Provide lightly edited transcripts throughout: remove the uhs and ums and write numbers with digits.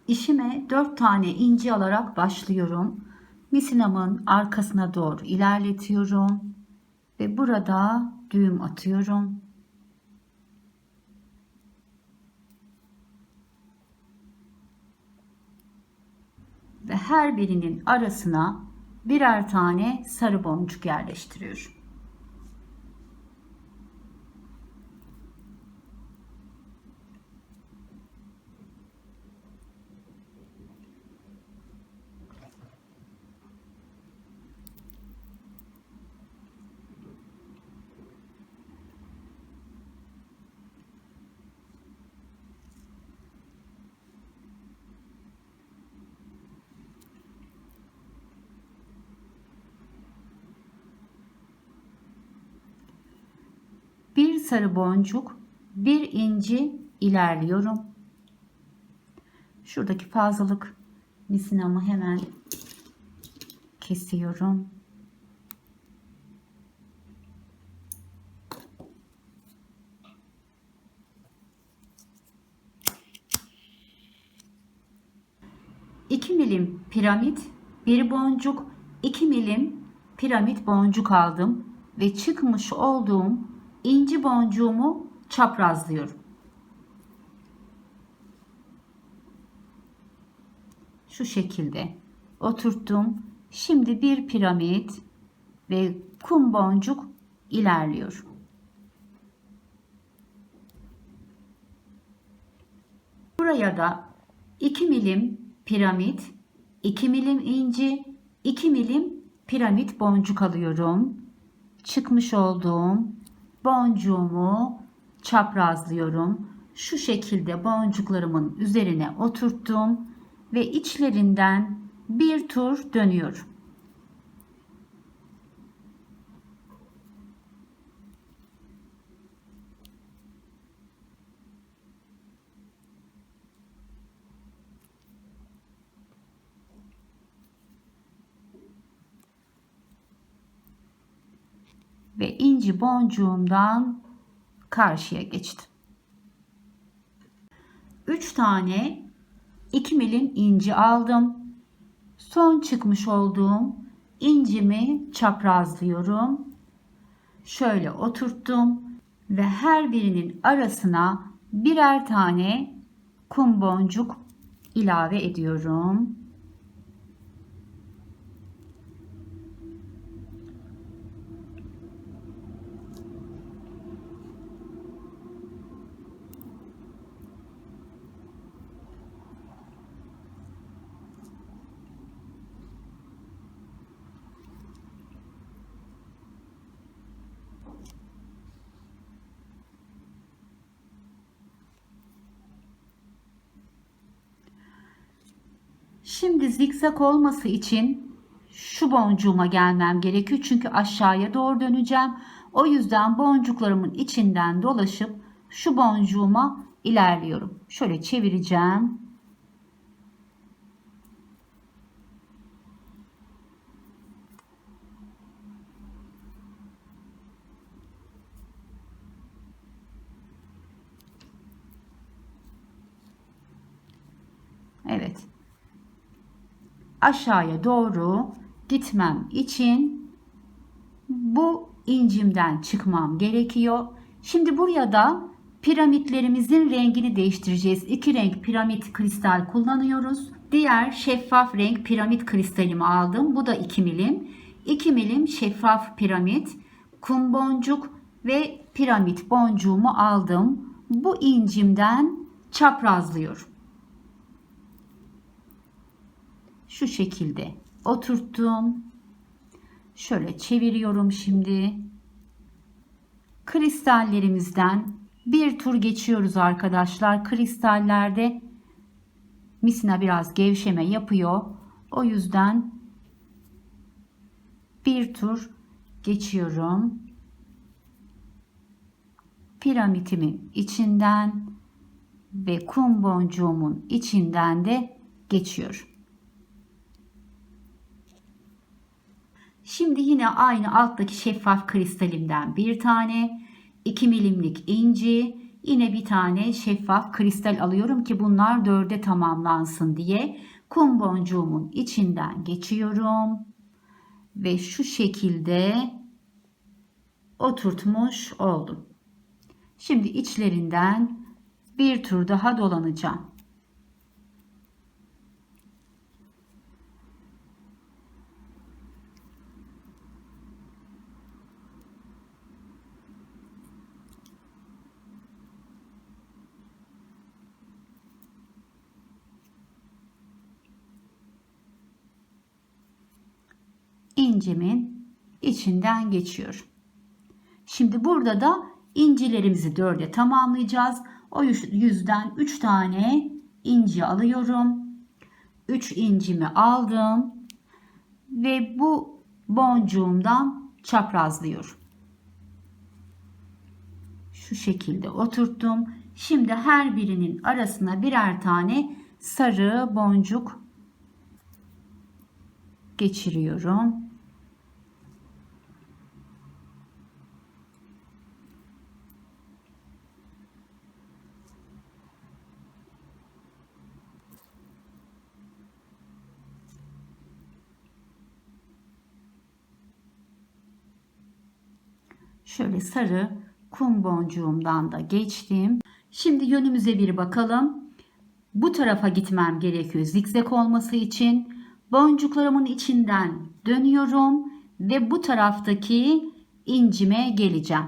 İşime 4 tane inci alarak başlıyorum. Misinamın arkasına doğru ilerletiyorum ve burada düğüm atıyorum. Ve her birinin arasına birer tane sarı boncuk yerleştiriyorum. Bir sarı boncuk, bir inci ilerliyorum. Şuradaki fazlalık misinamı hemen kesiyorum. İki milim piramit, bir boncuk, 2 milim piramit boncuk aldım ve çıkmış olduğum inci boncuğumu çaprazlıyorum. Şu şekilde oturttum. Şimdi bir piramit ve kum boncuk ilerliyorum. Buraya da 2 milim piramit, 2 milim inci, 2 milim piramit boncuk alıyorum. Çıkmış olduğum boncuğumu çaprazlıyorum. Şu şekilde boncuklarımın üzerine oturttum ve içlerinden bir tur dönüyorum. Ve inci boncuğumdan karşıya geçtim. 3 tane 2 milim inci aldım. Son çıkmış olduğum incimi çaprazlıyorum. Şöyle oturttum ve her birinin arasına birer tane kum boncuk ilave ediyorum. Şimdi zikzak olması için şu boncuğuma gelmem gerekiyor. Çünkü aşağıya doğru döneceğim. O yüzden boncuklarımın içinden dolaşıp şu boncuğuma ilerliyorum. Şöyle çevireceğim. Evet. Aşağıya doğru gitmem için bu incimden çıkmam gerekiyor. Şimdi buraya da piramitlerimizin rengini değiştireceğiz. 2 renk piramit kristal kullanıyoruz. Diğer şeffaf renk piramit kristalimi aldım. Bu da 2 milim. 2 milim şeffaf piramit, kum boncuk ve piramit boncuğumu aldım. Bu incimden çaprazlıyorum. Şu şekilde oturttum. Şöyle çeviriyorum şimdi. Kristallerimizden bir tur geçiyoruz arkadaşlar. Kristallerde misina biraz gevşeme yapıyor. O yüzden bir tur geçiyorum. Piramitimin içinden ve kum boncuğumun içinden de geçiyorum. Şimdi yine aynı alttaki şeffaf kristalimden bir tane, 2 milimlik inci, yine bir tane şeffaf kristal alıyorum ki bunlar 4'e tamamlansın diye. Kum boncuğumun içinden geçiyorum ve şu şekilde oturtmuş oldum. Şimdi içlerinden bir tur daha dolanacağım. İncimin içinden geçiyorum. Şimdi burada da incilerimizi 4'e tamamlayacağız. O yüzden 3 tane inci alıyorum. 3 incimi aldım ve bu boncuğumdan çaprazlıyorum. Şu şekilde oturttum. Şimdi her birinin arasına birer tane sarı boncuk geçiriyorum. Şöyle sarı kum boncuğumdan da geçtim. Şimdi yönümüze bir bakalım. Bu tarafa gitmem gerekiyor zikzak olması için. Boncuklarımın içinden dönüyorum ve bu taraftaki incime geleceğim.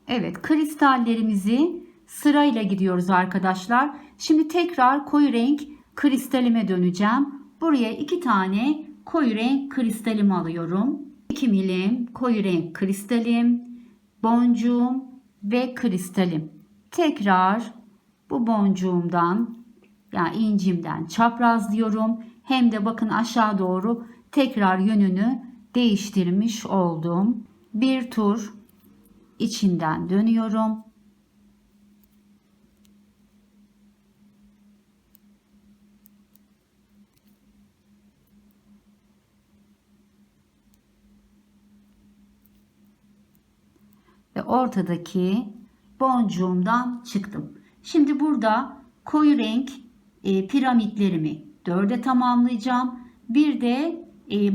Evet, kristallerimizi sırayla gidiyoruz arkadaşlar. Şimdi tekrar koyu renk kristalime döneceğim. Buraya 2 tane koyu renk kristalimi alıyorum. 2 milim koyu renk kristalim, boncuğum ve kristalim. Tekrar bu boncuğumdan yani incimden çaprazlıyorum. Hem de bakın aşağı doğru tekrar yönünü değiştirmiş oldum. Bir tur içinden dönüyorum. Ve ortadaki boncuğumdan çıktım. Şimdi burada koyu renk piramitlerimi 4'e tamamlayacağım. Bir de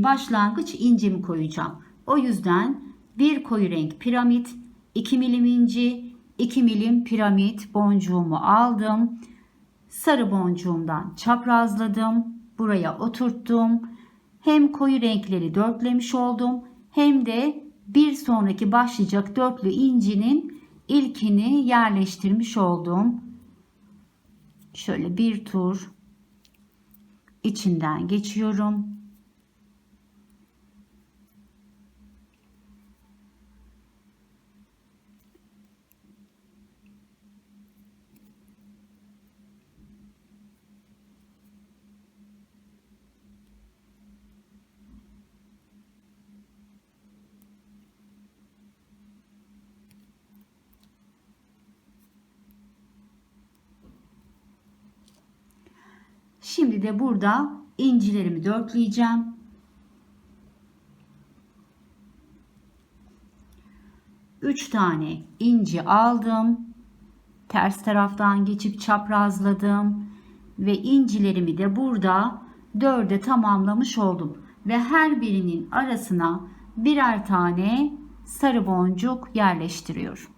başlangıç incimi koyacağım. O yüzden bir koyu renk piramit, 2 milim inci, 2 milim piramit boncuğumu aldım. Sarı boncuğumdan çaprazladım. Buraya oturttum. Hem koyu renkleri dörtlemiş oldum hem de bir sonraki başlayacak dörtlü incinin ilkini yerleştirmiş oldum. Şöyle bir tur içinden geçiyorum. Şimdi de burada incilerimi dörtleyeceğim. Üç tane inci aldım. Ters taraftan geçip çaprazladım ve incilerimi de burada 4'e tamamlamış oldum ve her birinin arasına birer tane sarı boncuk yerleştiriyorum.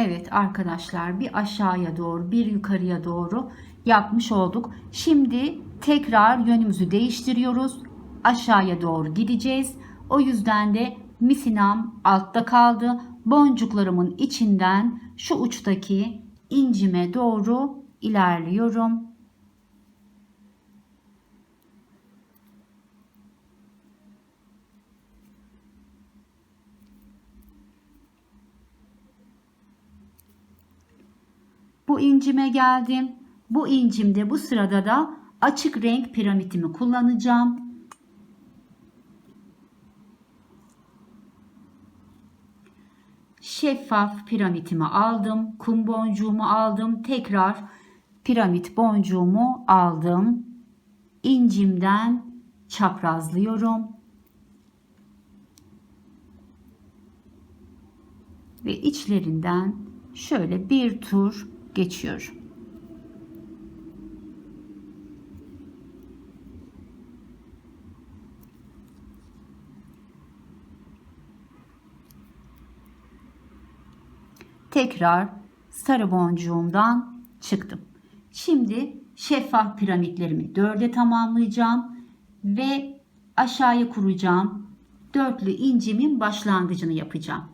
Evet arkadaşlar, bir aşağıya doğru bir yukarıya doğru yapmış olduk. Şimdi tekrar yönümüzü değiştiriyoruz. Aşağıya doğru gideceğiz. O yüzden de misinam altta kaldı. Boncuklarımın içinden şu uçtaki incime doğru ilerliyorum. Bu incime geldim. Bu incimde bu sırada da açık renk piramitimi kullanacağım. Şeffaf piramitimi aldım. Kum boncuğumu aldım. Tekrar piramit boncuğumu aldım. İncimden çaprazlıyorum. Ve içlerinden şöyle bir tur geçiyorum. Tekrar sarı boncuğumdan çıktım. Şimdi şeffaf piramitlerimi 4'e tamamlayacağım ve aşağıya kuracağım. Dörtlü incimin başlangıcını yapacağım.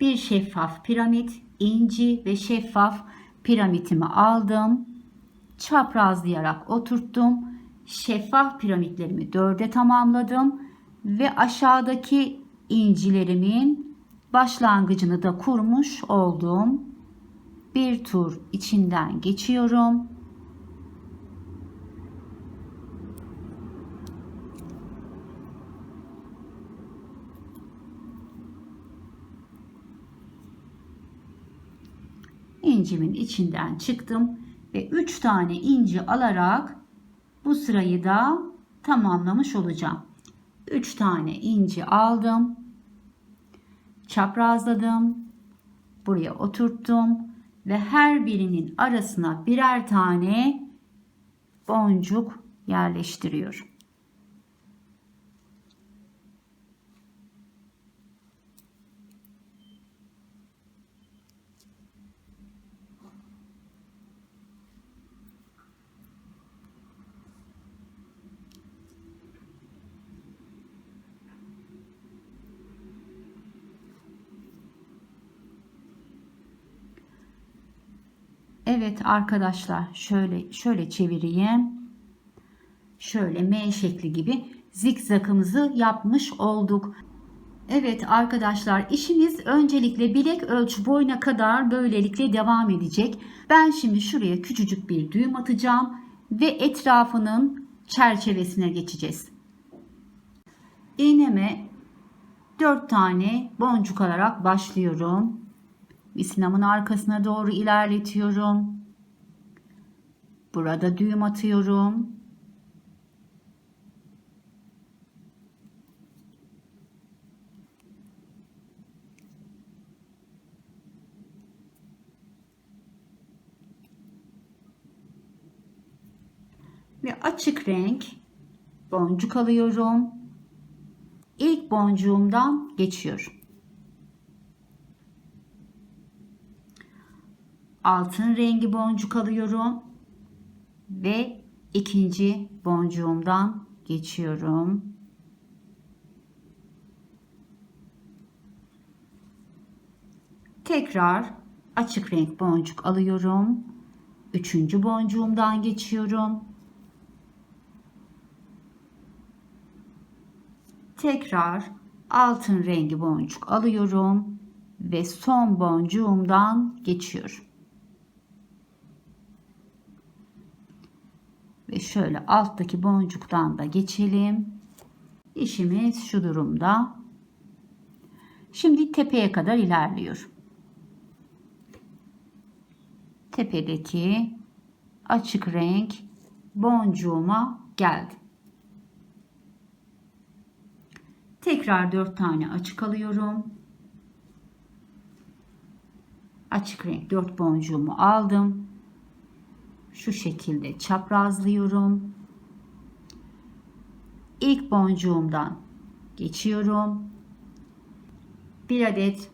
Bir şeffaf piramit, inci ve şeffaf piramitimi aldım. Çaprazlayarak oturttum. Şeffaf piramitlerimi 4'e tamamladım ve aşağıdaki incilerimin başlangıcını da kurmuş oldum. Bir tur içinden geçiyorum. İncimin içinden çıktım ve 3 tane inci alarak bu sırayı da tamamlamış olacağım. 3 tane inci aldım. Çaprazladım. Buraya oturttum ve her birinin arasına birer tane boncuk yerleştiriyorum. Evet arkadaşlar, şöyle çevireyim. Şöyle M şekli gibi zikzakımızı yapmış olduk. Evet arkadaşlar, işimiz öncelikle bilek ölçü boyuna kadar böylelikle devam edecek. Ben şimdi şuraya küçücük bir düğüm atacağım ve etrafının çerçevesine geçeceğiz. İğneme 4 tane boncuk alarak başlıyorum. Misinamın arkasına doğru ilerletiyorum. Burada düğüm atıyorum. Ve açık renk boncuk alıyorum. İlk boncuğumdan geçiyorum. Altın rengi boncuk alıyorum ve ikinci boncuğumdan geçiyorum. Tekrar açık renk boncuk alıyorum. Üçüncü boncuğumdan geçiyorum. Tekrar altın rengi boncuk alıyorum ve son boncuğumdan geçiyorum. Ve şöyle alttaki boncuktan da geçelim. İşimiz şu durumda. Şimdi tepeye kadar ilerliyor. Tepedeki açık renk boncuğuma geldi. Tekrar 4 tane açık alıyorum. Açık renk 4 boncuğumu aldım. Şu şekilde çaprazlıyorum. İlk boncuğumdan geçiyorum. Bir adet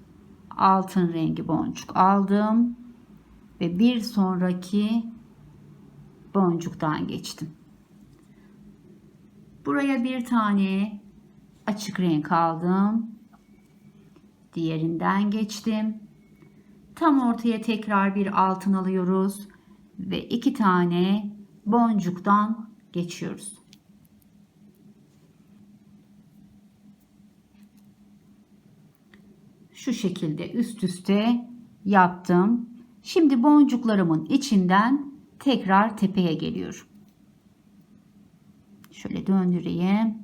altın rengi boncuk aldım ve bir sonraki boncuktan geçtim. Buraya bir tane açık renk aldım. Diğerinden geçtim. Tam ortaya tekrar bir altın alıyoruz ve 2 tane boncuktan geçiyoruz. Şu şekilde üst üste yaptım. Şimdi boncuklarımın içinden tekrar tepeye geliyorum. Şöyle döndüreyim.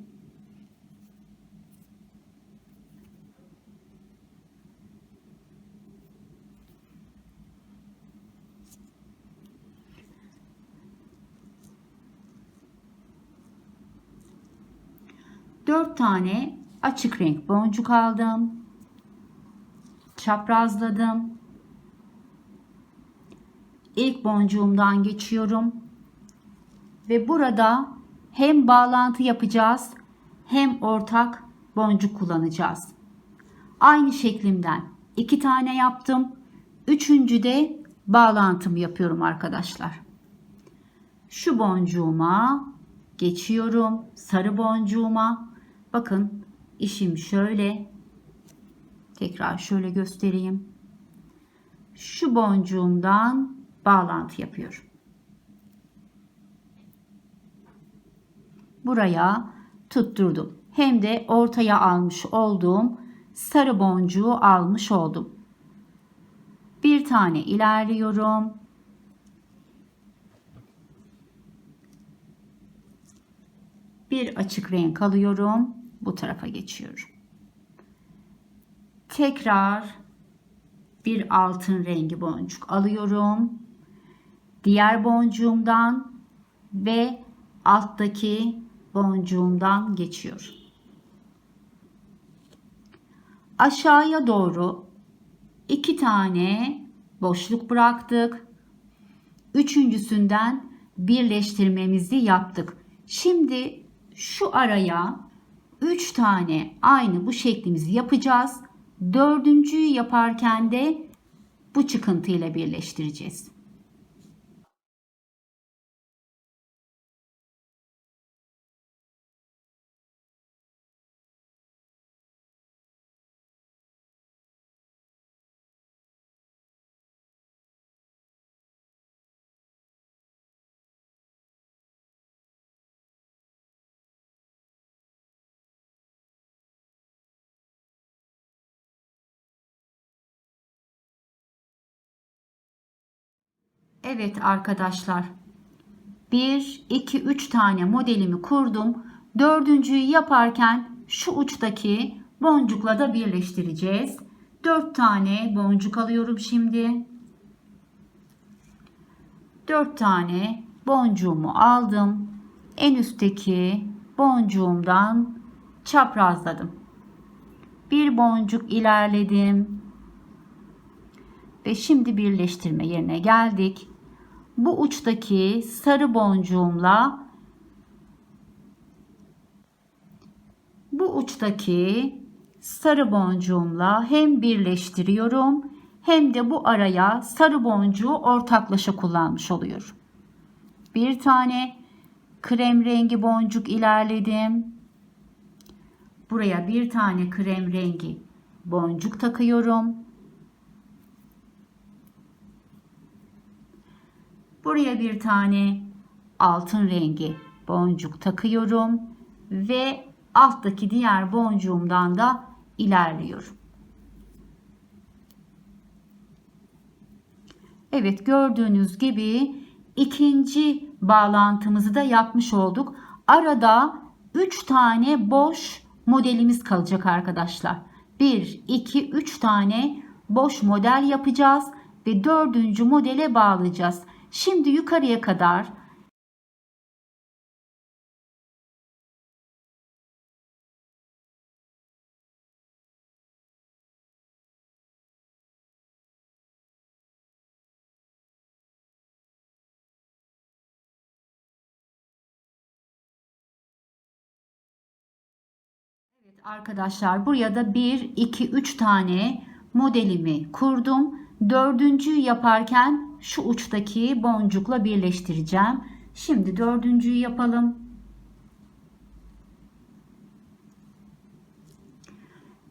Dört tane açık renk boncuk aldım. Çaprazladım. İlk boncuğumdan geçiyorum. Ve burada hem bağlantı yapacağız hem ortak boncuk kullanacağız. Aynı şeklimden 2 tane yaptım. Üçüncüde bağlantımı yapıyorum arkadaşlar. Şu boncuğuma geçiyorum. Sarı boncuğuma. Bakın işim şöyle. Tekrar şöyle göstereyim. Şu boncuğumdan bağlantı yapıyorum. Buraya tutturdum. Hem de ortaya almış olduğum sarı boncuğu almış oldum. Bir tane ilerliyorum. Bir açık renk alıyorum. Bu tarafa geçiyorum. Tekrar bir altın rengi boncuk alıyorum. Diğer boncuğumdan ve alttaki boncuğumdan geçiyorum. Aşağıya doğru 2 tane boşluk bıraktık. Üçüncüsünden birleştirmemizi yaptık. Şimdi şu araya 3 tane aynı bu şeklimizi yapacağız. Dördüncüyü yaparken de bu çıkıntıyla birleştireceğiz. Evet arkadaşlar. 1, 2, 3 tane modelimi kurdum. Dördüncüyü yaparken şu uçtaki boncukla da birleştireceğiz. 4 tane boncuk alıyorum şimdi. 4 tane boncuğumu aldım. En üstteki boncuğumdan çaprazladım. Bir boncuk ilerledim. Ve şimdi birleştirme yerine geldik. Bu uçtaki sarı boncuğumla hem birleştiriyorum hem de bu araya sarı boncuğu ortaklaşa kullanmış oluyorum. Bir tane krem rengi boncuk ilerledim. Buraya bir tane krem rengi boncuk takıyorum. Buraya bir tane altın rengi boncuk takıyorum ve alttaki diğer boncuğumdan da ilerliyorum. Evet, gördüğünüz gibi ikinci bağlantımızı da yapmış olduk. Arada 3 tane boş modelimiz kalacak arkadaşlar. 1, 2, 3 tane boş model yapacağız ve dördüncü modele bağlayacağız. Şimdi yukarıya kadar arkadaşlar, buraya da 1, 2, 3 tane modelimi kurdum. Dördüncüyü yaparken şu uçtaki boncukla birleştireceğim. Şimdi dördüncüyü yapalım.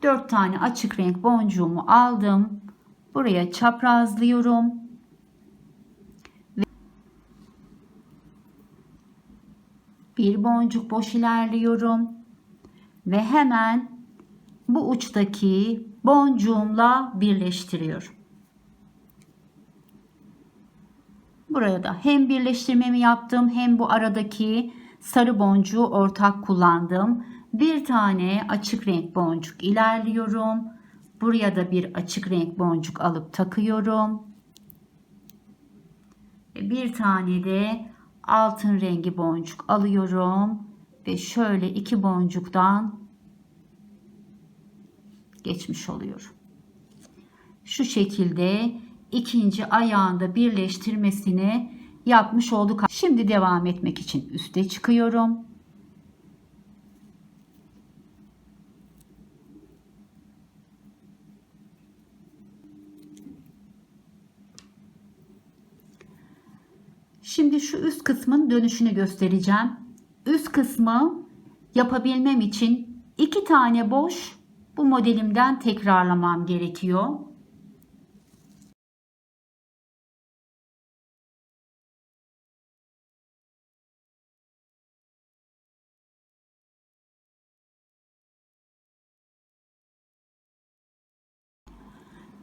4 tane açık renk boncuğumu aldım. Buraya çaprazlıyorum. Bir boncuk boş ilerliyorum. Ve hemen bu uçtaki boncuğumla birleştiriyorum. Buraya da hem birleştirmemi yaptım hem bu aradaki sarı boncuğu ortak kullandım. Bir tane açık renk boncuk ilerliyorum. Buraya da bir açık renk boncuk alıp takıyorum. Bir tane de altın rengi boncuk alıyorum ve şöyle iki boncuktan geçmiş oluyorum. Şu şekilde ikinci ayağında birleştirmesini yapmış olduk. Şimdi devam etmek için üste çıkıyorum. Şimdi şu üst kısmın dönüşünü göstereceğim. Üst kısmı yapabilmem için 2 tane boş bu modelimden tekrarlamam gerekiyor.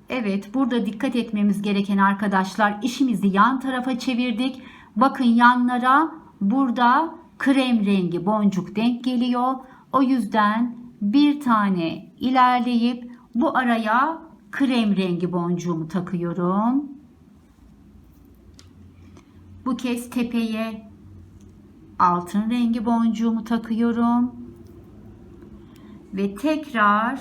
Evet, burada dikkat etmemiz gereken arkadaşlar, işimizi yan tarafa çevirdik. Bakın yanlara burada krem rengi boncuk denk geliyor. O yüzden bir tane ilerleyip bu araya krem rengi boncuğumu takıyorum. Bu kez tepeye altın rengi boncuğumu takıyorum. Ve tekrar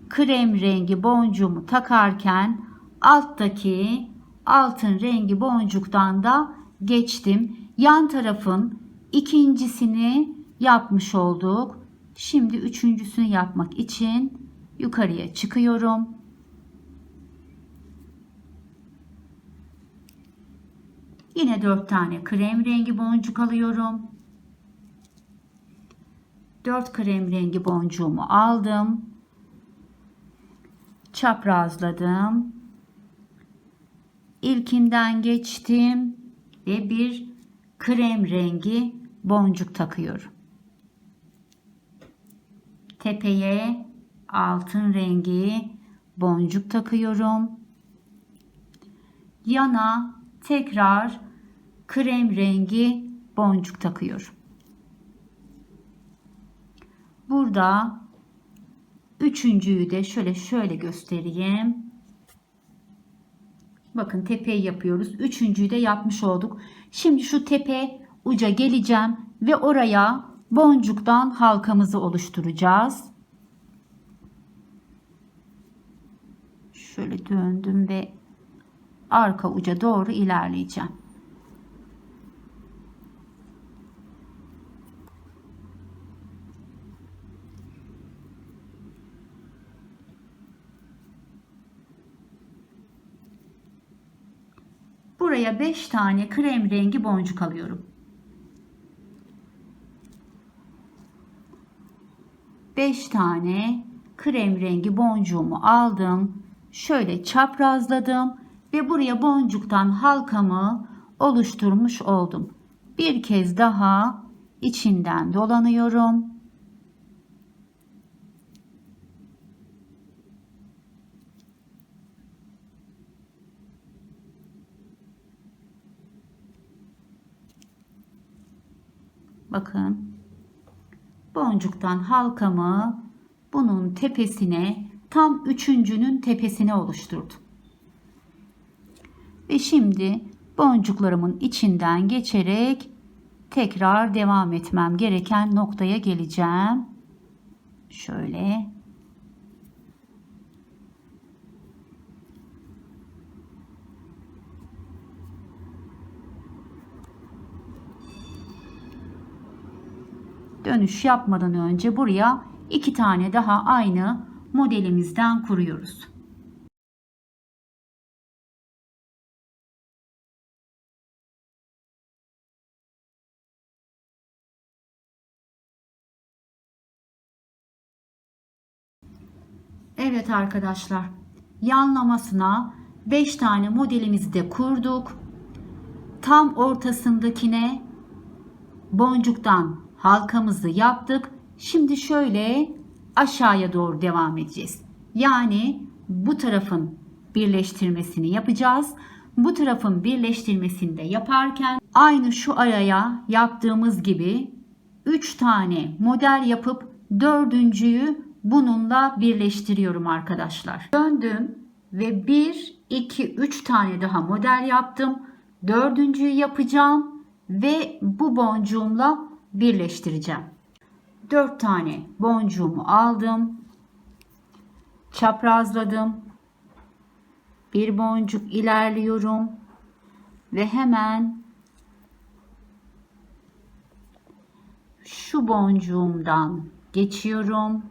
krem rengi boncuğumu takarken alttaki altın rengi boncuktan da geçtim. Yan tarafın ikincisini yapmış olduk. Şimdi üçüncüsünü yapmak için yukarıya çıkıyorum. Yine 4 tane krem rengi boncuk alıyorum. 4 krem rengi boncuğumu aldım. Çaprazladım. İlkinden geçtim ve bir krem rengi boncuk takıyorum. Tepeye altın rengi boncuk takıyorum. Yana tekrar krem rengi boncuk takıyorum. Burada üçüncüyü de şöyle göstereyim. Bakın tepeyi yapıyoruz. Üçüncüyü de yapmış olduk. Şimdi şu tepe uca geleceğim ve oraya boncuktan halkamızı oluşturacağız. Şöyle döndüm ve arka uca doğru ilerleyeceğim. Buraya 5 tane krem rengi boncuk alıyorum. 5 tane krem rengi boncuğumu aldım. Şöyle çaprazladım ve buraya boncuktan halkamı oluşturmuş oldum. Bir kez daha içinden dolanıyorum. Bakın, boncuktan halkamı bunun tepesine, tam üçüncünün tepesine oluşturdum. Ve şimdi boncuklarımın içinden geçerek tekrar devam etmem gereken noktaya geleceğim. Şöyle. Dönüş yapmadan önce buraya 2 tane daha aynı modelimizden kuruyoruz. Evet arkadaşlar, yanlamasına 5 tane modelimizi de kurduk. Tam ortasındakine boncuktan halkamızı yaptık. Şimdi şöyle aşağıya doğru devam edeceğiz. Yani bu tarafın birleştirmesini yapacağız. Bu tarafın birleştirmesini de yaparken aynı şu araya yaptığımız gibi 3 tane model yapıp dördüncüyü bununla birleştiriyorum arkadaşlar. Döndüm ve 1, 2, 3 tane daha model yaptım. Dördüncüyü yapacağım ve bu boncuğumla birleştireceğim. 4 tane boncuğumu aldım. Çaprazladım. Bir boncuk ilerliyorum ve hemen şu boncuğumdan geçiyorum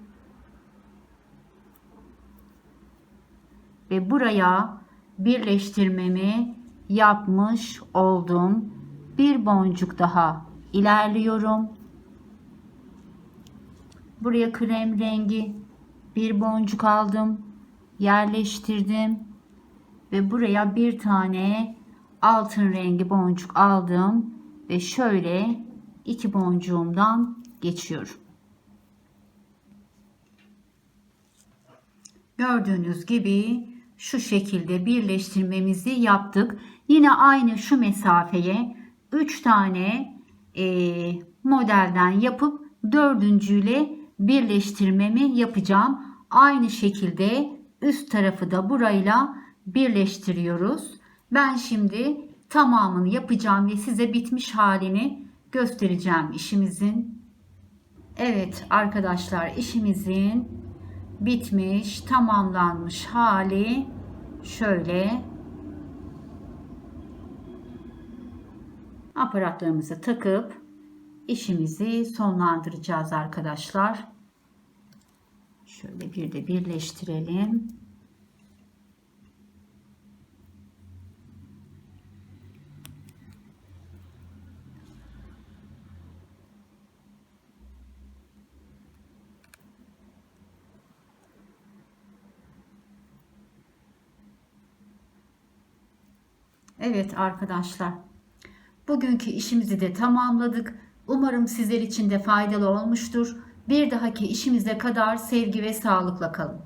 ve buraya birleştirmemi yapmış oldum. Bir boncuk daha ilerliyorum. Buraya krem rengi bir boncuk aldım, yerleştirdim ve buraya bir tane altın rengi boncuk aldım ve şöyle 2 boncuğumdan geçiyorum. Gördüğünüz gibi şu şekilde birleştirmemizi yaptık. Yine aynı şu mesafeye 3 tane modelden yapıp dördüncüyle birleştirmemi yapacağım. Aynı şekilde üst tarafı da burayla birleştiriyoruz. Ben şimdi tamamını yapacağım ve size bitmiş halini göstereceğim işimizin. Evet arkadaşlar, işimizin bitmiş, tamamlanmış hali şöyle. Aparatlarımızı takıp işimizi sonlandıracağız arkadaşlar. Şöyle bir de birleştirelim. Evet arkadaşlar, bugünkü işimizi de tamamladık. Umarım sizler için de faydalı olmuştur. Bir dahaki işimize kadar sevgi ve sağlıkla kalın.